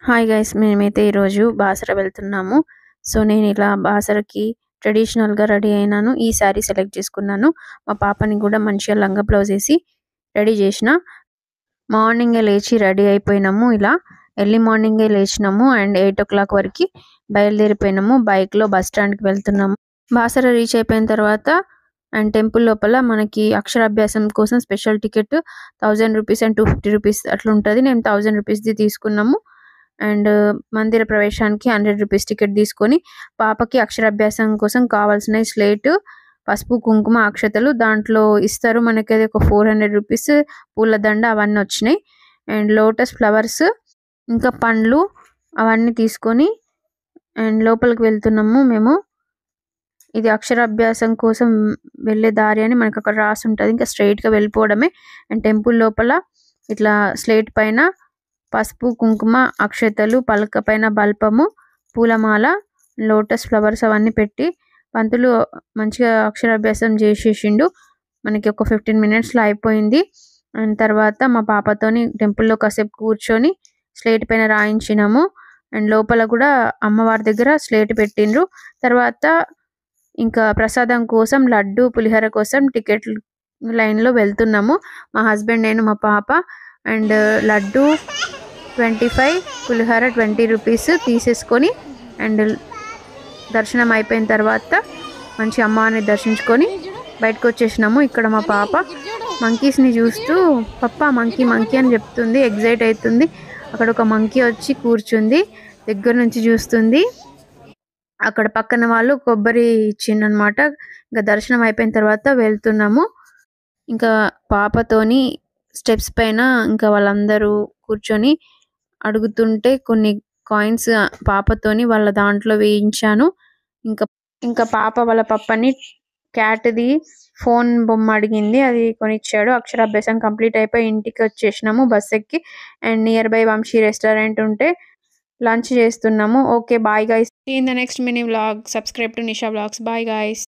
Hi guys, మేమైతే ఈరోజు బాసర వెళ్తున్నాము. సో నేను ఇలా బాసరకి ట్రెడిషనల్గా రెడీ అయినాను. ఈ శారీ సెలెక్ట్ చేసుకున్నాను. మా పాపని కూడా మంచిగా లంగా బ్లౌజ్ వేసి రెడీ చేసిన. మార్నింగే లేచి రెడీ అయిపోయినాము. ఇలా ఎర్లీ మార్నింగే లేచినాము అండ్ 8 o'clock వరకు బయలుదేరిపోయినాము. బైక్లో బస్ స్టాండ్కి వెళ్తున్నాము. బాసర రీచ్ అయిపోయిన తర్వాత అండ్ టెంపుల్ లోపల మనకి అక్షరాభ్యాసం కోసం special ticket 1000 rupees and 250 rupees అట్లా ఉంటుంది. మేము 1000 రూపీస్ది తీసుకున్నాము. అండ్ మందిర ప్రవేశానికి 100 రూపీస్ టికెట్ తీసుకొని పాపకి అక్షరాభ్యాసం కోసం కావాల్సిన స్లేట్, పసుపు, కుంకుమ, అక్షతలు దాంట్లో ఇస్తారు. మనకి అది ఒక 400 రూపీస్, పూలదండ అవన్నీ వచ్చినాయి. అండ్ లోటస్ ఫ్లవర్స్ ఇంకా పండ్లు అవన్నీ తీసుకొని అండ్ లోపలికి వెళ్తున్నాము మేము. ఇది అక్షరాభ్యాసం కోసం వెళ్ళే దారి అని మనకు అక్కడ రాసి ఉంటుంది. ఇంకా స్ట్రైట్గా వెళ్ళిపోవడమే. అండ్ టెంపుల్ లోపల ఇట్లా స్లేట్ పైన పసుపు, కుంకుమ, అక్షతలు, పలక పైన బల్పము, పూలమాల, లోటస్ ఫ్లవర్స్ అవన్నీ పెట్టి పంతులు మంచిగా అక్షరాభ్యాసం చేసేసిండు. మనకి ఒక 15 minutesలో అయిపోయింది. అండ్ తర్వాత మా పాపతోని టెంపుల్లో కాసేపు కూర్చొని స్లేట్ పైన రాయించినాము. అండ్ లోపల కూడా అమ్మవారి దగ్గర స్లేట్ పెట్టిండ్రు. తర్వాత ఇంకా ప్రసాదం కోసం లడ్డు, పులిహోర కోసం టికెట్ లైన్లో వెళ్తున్నాము. మా హస్బెండ్, నేను, మా పాప. అండ్ లడ్డు 25, పులిహోర 20 రూపీస్ తీసేసుకొని అండ్ దర్శనం అయిపోయిన తర్వాత మంచి అమ్మవారిని దర్శించుకొని బయటకు వచ్చేసినాము. ఇక్కడ మా పాప మంకీస్ని చూస్తూ పప్పా మంకీ మంకీ అని చెప్తుంది, ఎగ్జైట్ అవుతుంది. అక్కడ ఒక మంకీ వచ్చి కూర్చుంది, దగ్గర నుంచి చూస్తుంది. అక్కడ పక్కన వాళ్ళు కొబ్బరి ఇచ్చిందనమాట. ఇంకా దర్శనం అయిపోయిన తర్వాత వెళ్తున్నాము. ఇంకా పాపతోని స్టెప్స్ పైన ఇంకా వాళ్ళందరూ కూర్చొని అడుగుతుంటే కొన్ని కాయిన్స్ పాపతోని వాళ్ళ దాంట్లో వేయించాను. ఇంకా పాప వాళ్ళ పప్పని క్యాట్ది ఫోన్ బొమ్మ అడిగింది, అది కొనిచ్చాడు. అక్షరాభ్యాసం కంప్లీట్ అయిపోయి ఇంటికి వచ్చేసినాము బస్ ఎక్కి. And near by Vamshi restaurant ఉంటే లంచ్ చేస్తున్నాము. Okay, bye guys. See in the next mini vlog. Subscribe to Nisha vlogs. Bye guys.